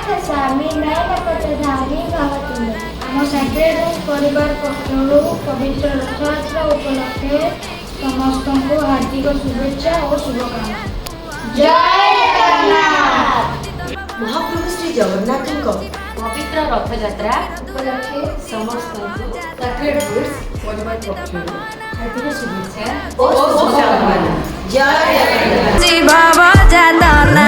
ଜଗନ୍ନାଥ ସ୍ୱାମୀ ନୟନ ପଥଧାରୀ ଭବତୁମେ। ଆମ ସାକ୍ରେଡ୍ ପରିବାର ପକ୍ଷରୁ ପବିତ୍ର ରଥଯାତ୍ରା ଉପଲକ୍ଷେ ସମସ୍ତଙ୍କୁ ହାର୍ଦ୍ଦିକ ଶୁଭେଚ୍ଛା ଓ ଶୁଭକାମନା। ଜୟ ଜଗନ୍ନାଥ। ମହାପ୍ରଭୁ ଶ୍ରୀ ଜଗନ୍ନାଥଙ୍କ ପବିତ୍ର ରଥଯାତ୍ରା ଉପଲକ୍ଷେ ସମସ୍ତଙ୍କୁ ସାକ୍ରେଡ୍ ଫୁଡ୍ସ ପରିବାର ପକ୍ଷରୁ ହାର୍ଦ୍ଦିକ ଶୁଭେଚ୍ଛା ଓ ଶୁଭକାମନା। ଜୟ ଜଗନ୍ନାଥ। ଶିବ ବଜାତନା